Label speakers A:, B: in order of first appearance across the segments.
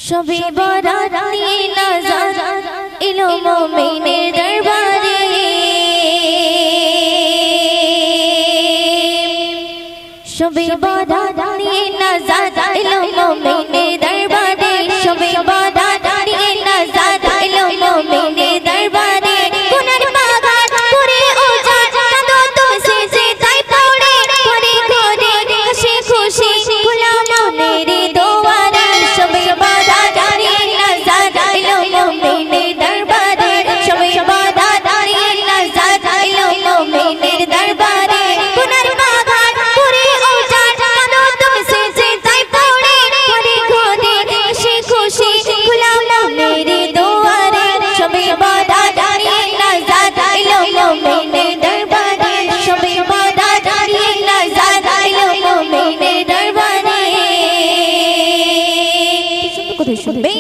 A: শবে বরাত নিয়ে নাজার এলো মুমিনের দরবারে। শবে বরাত নিয়ে নাজার এলো মুমিনের দরবারে। শবে বরাত নিয়ে নাজার এলো মুমিনের দরবারে। গুনার বাগান করে উজাড় কাঁদো তুমি সিজদায় পড়ে, ঘরে ঘরে হাসি খুশি খোলা মনের দোয়ারে। শবে বরাত নিয়ে নাজার এলো মুমিনের দরবারে। শবে বরাত নিয়ে নাজার এলো মুমিনের দরবারে। গুনার বাগান করে উজাড় কাঁদো তুমি সিজদায় পড়ে, ঘরে ঘরে হাসি খুশি খোলা মনের দোয়ারে। শবে বরাত নিয়ে নাজার এলো মুমিনের দরবারে। শবে বরাত নিয়ে নাজার এলো মুমিনের দরবারে। শুনবে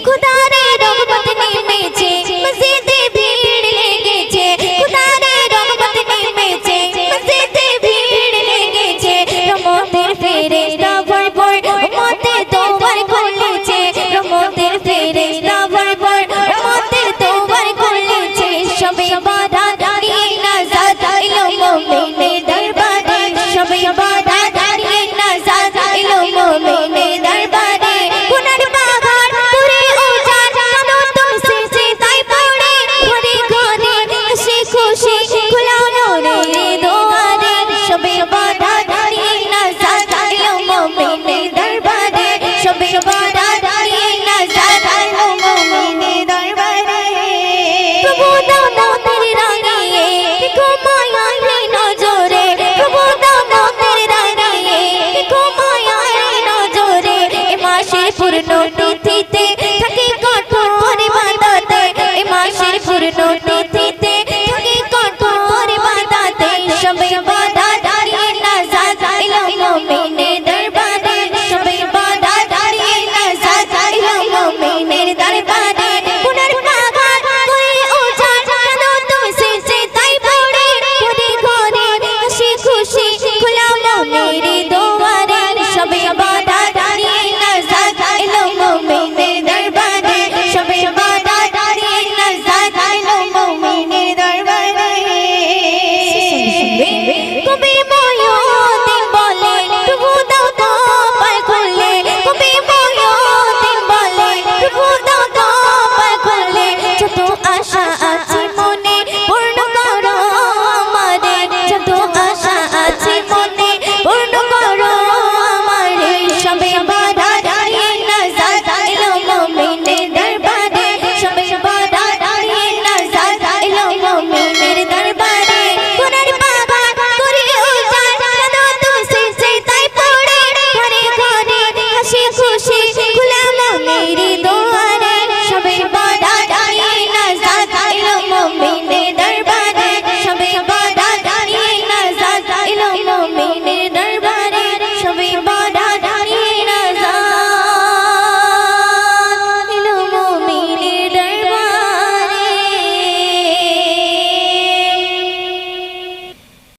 A: খুদারে রহমত নেমেছে, মসজিদে ভিড় লেগেছে। খুদারে রহমত নেমেছে, মসজিদে ভিড় লেগেছে। রহমতের ফেরেশতা ভরপুর উম্মতের দোয়ার খুলেছে। রহমতের ফেরেশতা ভরপুর উম্মতের দোয়ার খুলেছে। শবে বরাত নিয়ে নাজার এলো মুমিনের দরবারে। শবে বরাত নিয়ে নাজার এলো মুমিনের দরবারে। গুনার বাগান করে উজাড় কাঁদো তুমি সিজদায় পড়ে, ঘরে ঘরে হাসি খুশি খোলা মনের দোয়ারে। শবে বরাত নিয়ে নাজার এলো মুমিনের দরবারে। শবে বরাত নিয়ে নাজার এলো মুমিনের দরবারে। প্রভু দামোদর রাঙিয়ে দেখো মায়ার নজরে। প্রভু দামোদর রাঙিয়ে দেখো মায়ার নজরে। এ মাসের পূর্ণ তিথিতে থাকে কঠোর ইবাদতে। এ মাসের পূর্ণ